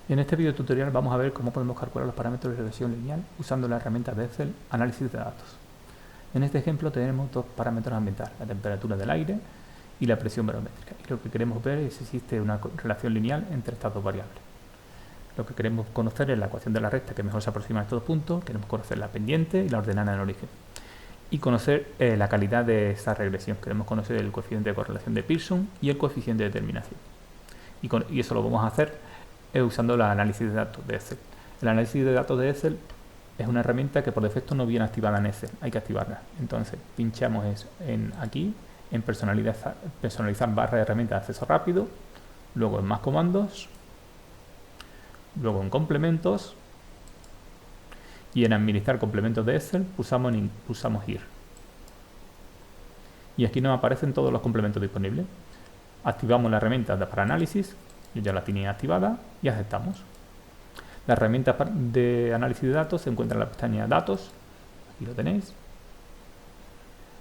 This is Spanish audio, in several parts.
En este video tutorial vamos a ver cómo podemos calcular los parámetros de regresión lineal usando la herramienta de Excel Análisis de datos. En este ejemplo tenemos dos parámetros ambientales, la temperatura del aire y la presión barométrica. Y lo que queremos ver es si existe una relación lineal entre estas dos variables. Lo que queremos conocer es la ecuación de la recta que mejor se aproxima a estos puntos, queremos conocer la pendiente y la ordenada en origen. Y conocer la calidad de esa regresión. Queremos conocer el coeficiente de correlación de Pearson y el coeficiente de determinación. Y eso lo vamos a hacer usando el análisis de datos de Excel. El análisis de datos de Excel es una herramienta que por defecto no viene activada en Excel, hay que activarla. Entonces pinchamos aquí en personalizar barra de herramientas de acceso rápido, luego en más comandos, luego en complementos y en administrar complementos de Excel pulsamos IR. Y aquí nos aparecen todos los complementos disponibles. Activamos la herramienta para análisis, yo ya la tenía activada y aceptamos. La herramienta de análisis de datos se encuentra en la pestaña Datos, aquí lo tenéis.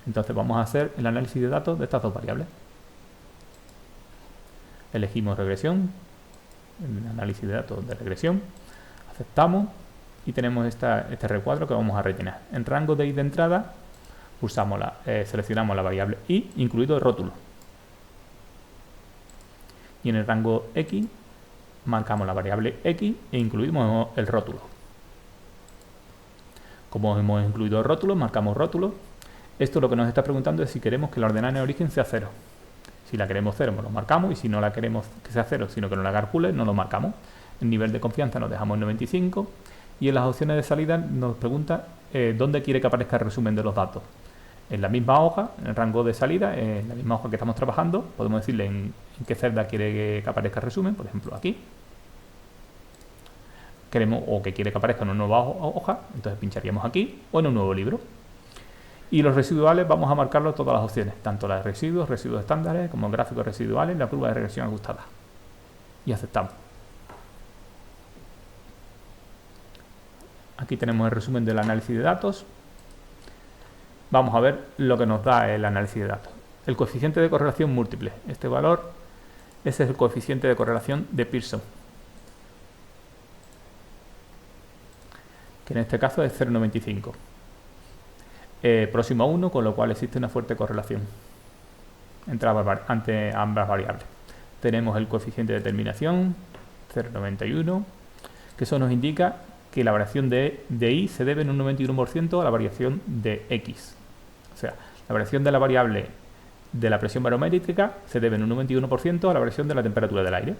Entonces vamos a hacer el análisis de datos de estas dos variables. Elegimos regresión, el análisis de datos de regresión, aceptamos y tenemos este recuadro que vamos a rellenar. En rango de i de entrada pulsamos seleccionamos la variable i, incluido el rótulo. Y en el rango X marcamos la variable X e incluimos el rótulo. Como hemos incluido el rótulo, marcamos rótulo. Esto lo que nos está preguntando es si queremos que la ordenada en origen sea 0. Si la queremos 0, lo marcamos, y si no la queremos que sea 0, sino que no la calcule, no lo marcamos. El nivel de confianza nos dejamos en 95 y en las opciones de salida nos pregunta dónde quiere que aparezca el resumen de los datos. En la misma hoja, en el rango de salida, en la misma hoja que estamos trabajando, podemos decirle en qué celda quiere que aparezca el resumen, por ejemplo aquí. Queremos o que quiere que aparezca en una nueva hoja, entonces pincharíamos aquí, o en un nuevo libro. Y los residuales vamos a marcarlo todas las opciones, tanto las de residuos estándares, como gráficos residuales, la curva de regresión ajustada. Y aceptamos. Aquí tenemos el resumen del análisis de datos. Vamos a ver lo que nos da el análisis de datos. El coeficiente de correlación múltiple. Este valor, ese es el coeficiente de correlación de Pearson, que en este caso es 0,95. Próximo a 1, con lo cual existe una fuerte correlación entre ambas variables. Tenemos el coeficiente de determinación, 0,91, que eso nos indica que la variación de i se debe en un 91% a la variación de x. O sea, la variación de la variable de la presión barométrica se debe en un 91% a la variación de la temperatura del aire.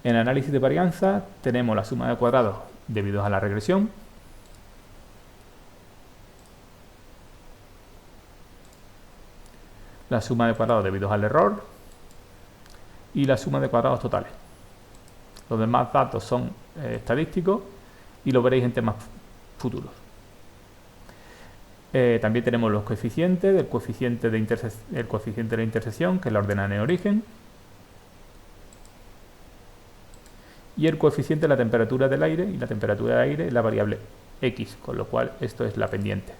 En el análisis de varianza tenemos la suma de cuadrados debido a la regresión, la suma de cuadrados debido al error y la suma de cuadrados totales. Los demás datos son estadísticos y lo veréis en temas futuros. También tenemos los coeficientes, el coeficiente de la intersección, que es la ordenada en origen, y el coeficiente de la temperatura del aire, y la temperatura del aire es la variable X, con lo cual esto es la pendiente.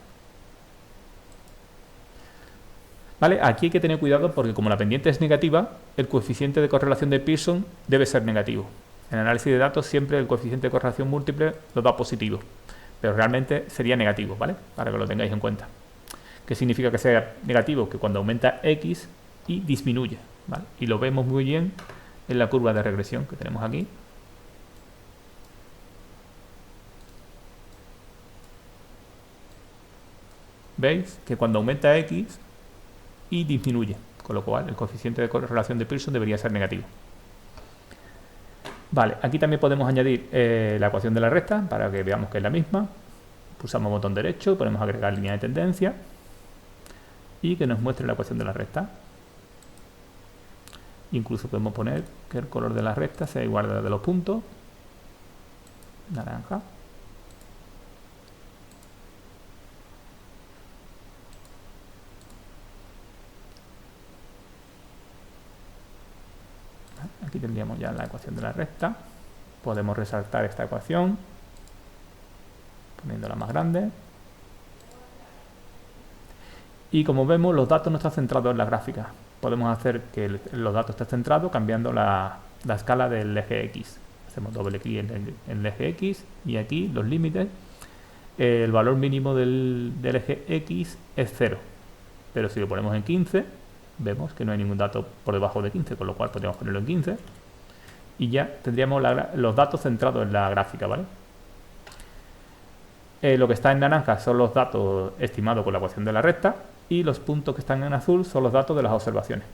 ¿Vale? Aquí hay que tener cuidado porque como la pendiente es negativa, el coeficiente de correlación de Pearson debe ser negativo. En análisis de datos siempre el coeficiente de correlación múltiple lo da positivo, pero realmente sería negativo, ¿vale? Para que lo tengáis en cuenta. ¿Qué significa que sea negativo? Que cuando aumenta X, Y disminuye, ¿vale? Y lo vemos muy bien en la curva de regresión que tenemos aquí. ¿Veis? Que cuando aumenta X, Y disminuye, con lo cual el coeficiente de correlación de Pearson debería ser negativo. Vale, aquí también podemos añadir la ecuación de la recta para que veamos que es la misma. Pulsamos botón derecho, ponemos agregar línea de tendencia y que nos muestre la ecuación de la recta. Incluso podemos poner que el color de la recta sea igual al de los puntos, naranja. Aquí tendríamos ya la ecuación de la recta. Podemos resaltar esta ecuación poniéndola más grande. Y como vemos, los datos no están centrados en la gráfica. Podemos hacer que los datos estén centrados cambiando la la escala del eje X. Hacemos doble clic en el eje X y aquí los límites. El valor mínimo del eje X es 0, pero si lo ponemos en 15, vemos que no hay ningún dato por debajo de 15, con lo cual podríamos ponerlo en 15 y ya tendríamos los datos centrados en la gráfica, ¿vale? Lo que está en naranja son los datos estimados con la ecuación de la recta y los puntos que están en azul son los datos de las observaciones.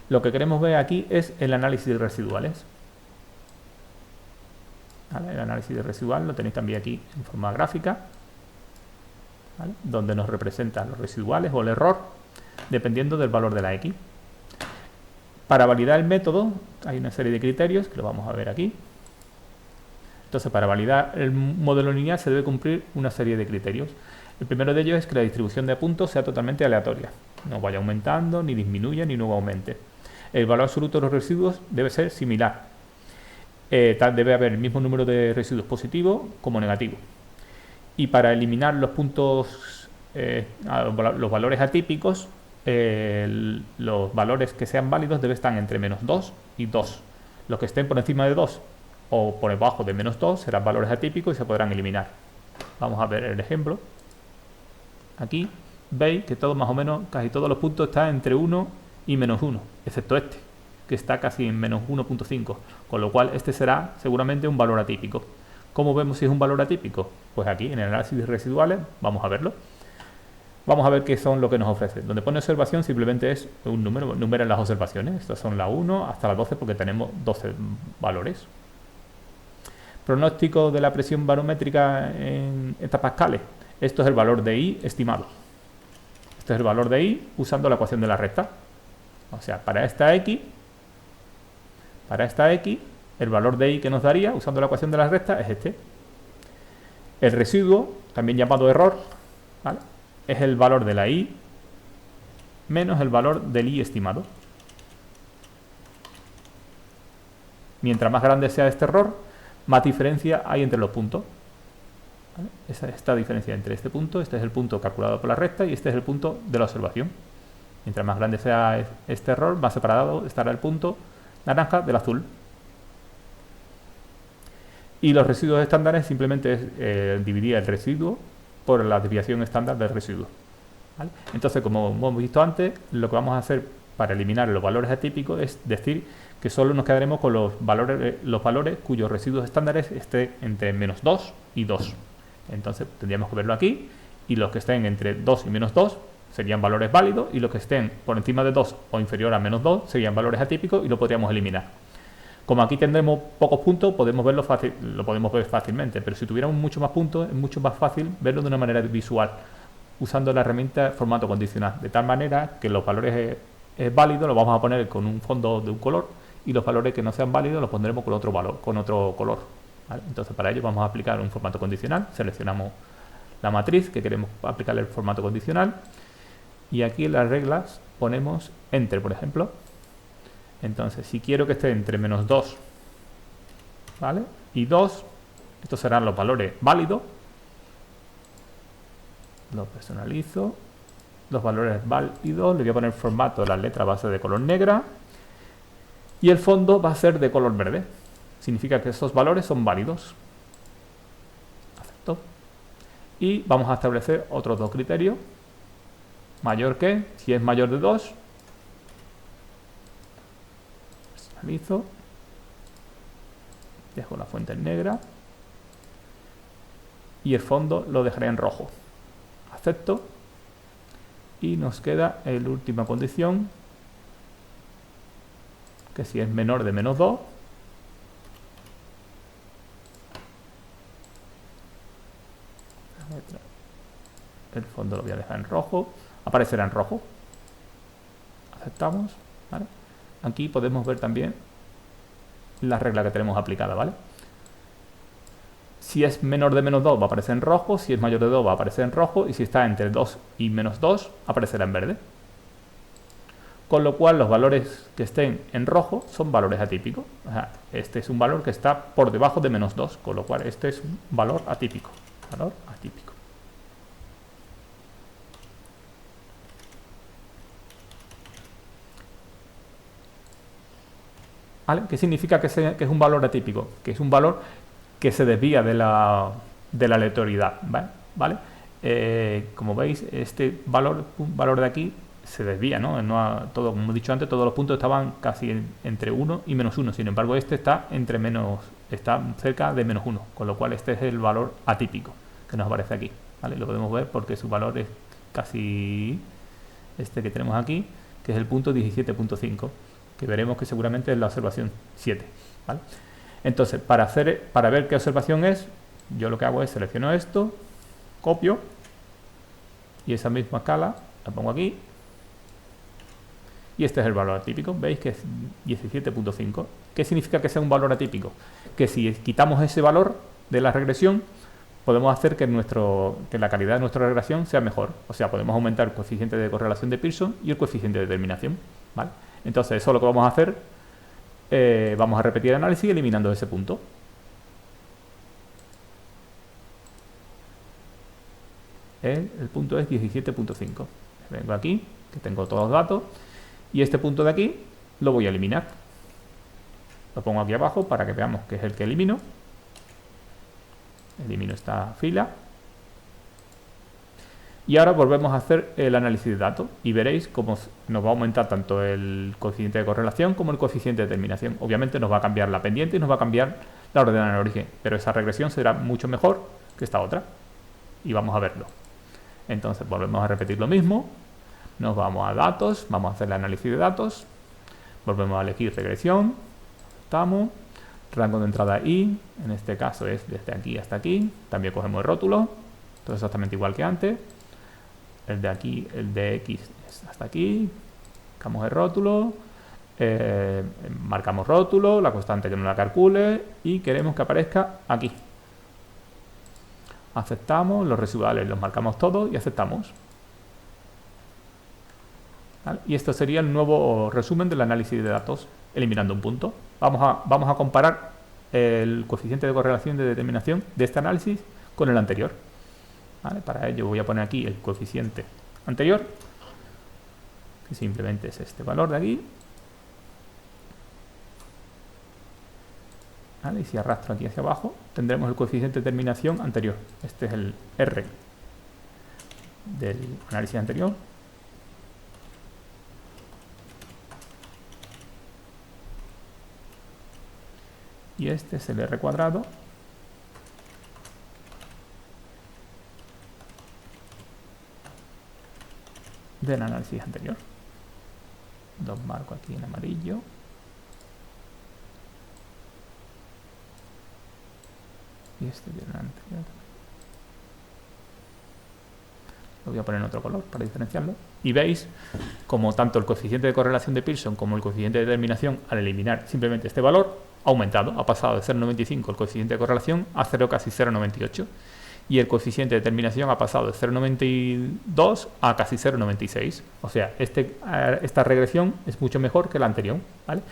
Lo que queremos ver aquí es el análisis de residuales. ¿Vale? El análisis de residual lo tenéis también aquí en forma gráfica, ¿vale? Donde nos representan los residuales o el error dependiendo del valor de la X. Para validar el método hay una serie de criterios que lo vamos a ver aquí. Entonces, para validar el modelo lineal se debe cumplir una serie de criterios. El primero de ellos es que la distribución de puntos sea totalmente aleatoria. No vaya aumentando, ni disminuya, ni no aumente. El valor absoluto de los residuos debe ser similar. Debe haber el mismo número de residuos positivos como negativos. Y para eliminar los puntos, los valores atípicos, los valores que sean válidos deben estar entre menos 2 y 2. Los que estén por encima de 2 o por debajo de menos 2 serán valores atípicos y se podrán eliminar. Vamos a ver el ejemplo. Aquí veis que todo más o menos, casi todos los puntos están entre 1 y menos 1, excepto este, que está casi en menos 1.5, con lo cual este será seguramente un valor atípico. ¿Cómo vemos si es un valor atípico? Pues aquí en el análisis de residuales vamos a verlo. Vamos a ver qué son lo que nos ofrece. Donde pone observación simplemente es un número, numera las observaciones. Estas son la 1 hasta la 12 porque tenemos 12 valores. Pronóstico de la presión barométrica en hectopascales. Esto es el valor de I estimado. Este es el valor de I usando la ecuación de la recta. O sea, para esta X, el valor de I que nos daría usando la ecuación de la recta es este. El residuo, también llamado error, ¿vale?, es el valor de la I menos el valor del I estimado. Mientras más grande sea este error, más diferencia hay entre los puntos. ¿Vale? Esta diferencia entre este punto, este es el punto calculado por la recta y este es el punto de la observación. Mientras más grande sea este error, más separado estará el punto naranja del azul. Y los residuos estándares simplemente es dividir el residuo por la desviación estándar del residuo. ¿Vale? Entonces, como hemos visto antes, lo que vamos a hacer para eliminar los valores atípicos es decir que solo nos quedaremos con los valores cuyos residuos estándares estén entre menos 2 y 2. Entonces tendríamos que verlo aquí, y los que estén entre 2 y menos 2 serían valores válidos, y los que estén por encima de 2 o inferior a menos 2 serían valores atípicos y lo podríamos eliminar. Como aquí tendremos pocos puntos, lo podemos ver fácilmente, pero si tuviéramos mucho más puntos, es mucho más fácil verlo de una manera visual, usando la herramienta formato condicional, de tal manera que los valores válidos los vamos a poner con un fondo de un color, y los valores que no sean válidos los pondremos con otro valor, con otro color. ¿Vale? Entonces, para ello vamos a aplicar un formato condicional. Seleccionamos la matriz que queremos aplicarle el formato condicional, y aquí en las reglas ponemos Enter, por ejemplo. Entonces, si quiero que esté entre menos 2, ¿vale?, y 2, estos serán los valores válidos. Lo personalizo. Los valores válidos, le voy a poner formato, las letras va a ser de color negra, y el fondo va a ser de color verde. Significa que esos valores son válidos. Acepto. Y vamos a establecer otros dos criterios. Mayor que, si es mayor de 2, personalizo, dejo la fuente en negra y el fondo lo dejaré en rojo. Acepto. Y nos queda la última condición, que si es menor de menos 2, el fondo lo voy a dejar en rojo, aparecerá en rojo. Aceptamos, ¿vale? Aquí podemos ver también la regla que tenemos aplicada, ¿vale? Si es menor de menos 2 va a aparecer en rojo, si es mayor de 2 va a aparecer en rojo, y si está entre 2 y menos 2 aparecerá en verde. Con lo cual los valores que estén en rojo son valores atípicos. O sea, este es un valor que está por debajo de menos 2, con lo cual este es un valor atípico. Valor atípico. ¿vale? ¿Qué significa que es un valor atípico? Que es un valor que se desvía de la aleatoriedad, ¿vale? Como veis, este valor de aquí se desvía, ¿no? Todo, como he dicho antes, todos los puntos estaban casi entre 1 y -1. Sin embargo, este está está cerca de -1, con lo cual este es el valor atípico que nos aparece aquí, ¿vale? Lo podemos ver porque su valor es casi este que tenemos aquí, que es el punto 17.5, que veremos que seguramente es la observación 7, ¿vale? Entonces, para ver qué observación es, yo lo que hago es selecciono esto, copio y esa misma escala la pongo aquí y este es el valor atípico. Veis que es 17.5. ¿Qué significa que sea un valor atípico? Que si quitamos ese valor de la regresión, podemos hacer que la calidad de nuestra regresión sea mejor. O sea, podemos aumentar el coeficiente de correlación de Pearson y el coeficiente de determinación, ¿vale? Entonces, eso es lo que vamos a hacer. Vamos a repetir el análisis eliminando ese punto. El punto es 17.5. Vengo aquí, que tengo todos los datos, y este punto de aquí lo voy a eliminar. Lo pongo aquí abajo para que veamos que es el que elimino. Elimino esta fila. Y ahora volvemos a hacer el análisis de datos y veréis cómo nos va a aumentar tanto el coeficiente de correlación como el coeficiente de determinación. Obviamente nos va a cambiar la pendiente y nos va a cambiar la ordenada en origen, pero esa regresión será mucho mejor que esta otra. Y vamos a verlo. Entonces volvemos a repetir lo mismo. Nos vamos a datos, vamos a hacer el análisis de datos. Volvemos a elegir regresión. Aceptamos. Rango de entrada I, en este caso es desde aquí hasta aquí. También cogemos el rótulo. Todo exactamente igual que antes. El de aquí, el de X es hasta aquí. Marcamos el rótulo. Marcamos rótulo, la constante que no la calcule y queremos que aparezca aquí. Aceptamos, los residuales los marcamos todos y aceptamos. ¿Vale? Y esto sería el nuevo resumen del análisis de datos, eliminando un punto. Vamos a comparar el coeficiente de correlación de determinación de este análisis con el anterior. ¿Vale? Para ello voy a poner aquí el coeficiente anterior, que simplemente es este valor de aquí. ¿Vale? Y si arrastro aquí hacia abajo, tendremos el coeficiente de determinación anterior. Este es el R del análisis anterior. Y este es el R cuadrado del análisis anterior. Los marco aquí en amarillo. Y este del anterior. Lo voy a poner en otro color para diferenciarlo. Y veis como tanto el coeficiente de correlación de Pearson como el coeficiente de determinación, al eliminar simplemente este valor, ha aumentado. Ha pasado de 0,95 el coeficiente de correlación a casi 0,98. Y el coeficiente de determinación ha pasado de 0,92 a casi 0,96. O sea, esta regresión es mucho mejor que la anterior, ¿vale?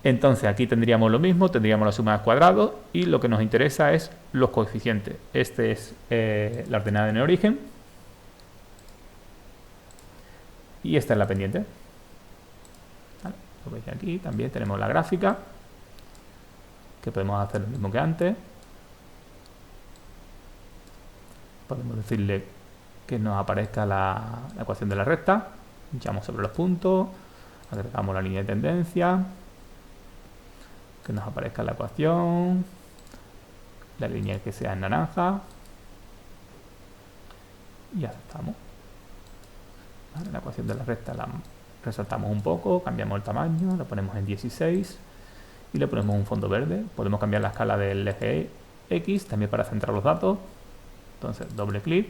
Entonces aquí tendríamos lo mismo, tendríamos la suma de cuadrados y lo que nos interesa es los coeficientes. Este es la ordenada en el origen y esta es la pendiente. ¿Vale? Lo veis aquí, también tenemos la gráfica, que podemos hacer lo mismo que antes. Podemos decirle que nos aparezca la ecuación de la recta, pinchamos sobre los puntos, agregamos la línea de tendencia, que nos aparezca la ecuación, la línea que sea en naranja y aceptamos. ¿Vale? La ecuación de la recta la resaltamos un poco, cambiamos el tamaño, la ponemos en 16 y le ponemos un fondo verde. Podemos cambiar la escala del eje X también para centrar los datos. Entonces doble clic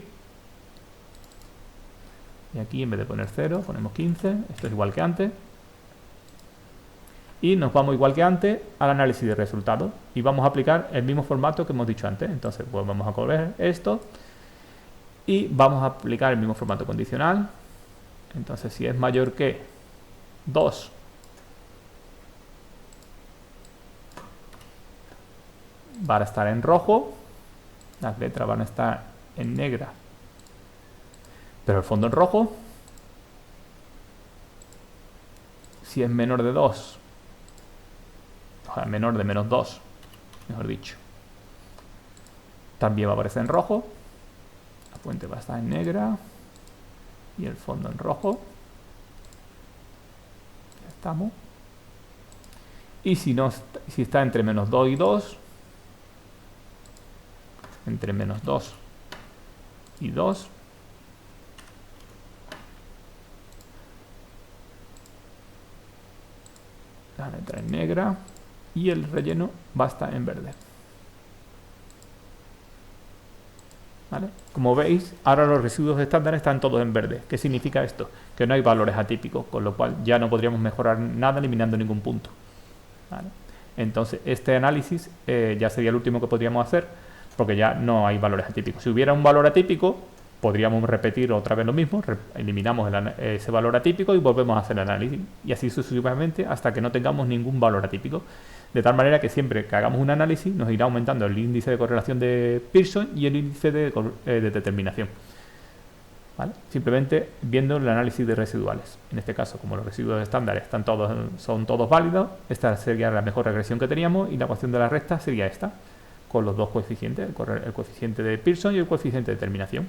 y aquí en vez de poner 0 ponemos 15, esto es igual que antes. Y nos vamos igual que antes al análisis de resultados y vamos a aplicar el mismo formato que hemos dicho antes. Entonces pues vamos a coger esto y vamos a aplicar el mismo formato condicional. Entonces si es mayor que 2 va a estar en rojo, las letras van a estar en negra pero el fondo en rojo. Si es menor de 2 o sea, menor de menos 2, mejor dicho. También va a aparecer en rojo. La fuente va a estar en negra. Y el fondo en rojo. Ya estamos. Y si está entre menos 2 y 2, entre menos 2 y 2, la letra en negra y el relleno va a estar en verde. ¿Vale? Como veis, ahora los residuos estándar están todos en verde. ¿Qué significa esto? Que no hay valores atípicos, con lo cual ya no podríamos mejorar nada eliminando ningún punto. ¿Vale? Entonces, este análisis ya sería el último que podríamos hacer, porque ya no hay valores atípicos. Si hubiera un valor atípico, podríamos repetir otra vez lo mismo, eliminamos ese valor atípico y volvemos a hacer el análisis. Y así sucesivamente hasta que no tengamos ningún valor atípico. De tal manera que siempre que hagamos un análisis nos irá aumentando el índice de correlación de Pearson y el índice de determinación. ¿Vale? Simplemente viendo el análisis de residuales. En este caso, como los residuos estándares son todos válidos, esta sería la mejor regresión que teníamos y la ecuación de la recta sería esta, con los dos coeficientes, el coeficiente de Pearson y el coeficiente de determinación.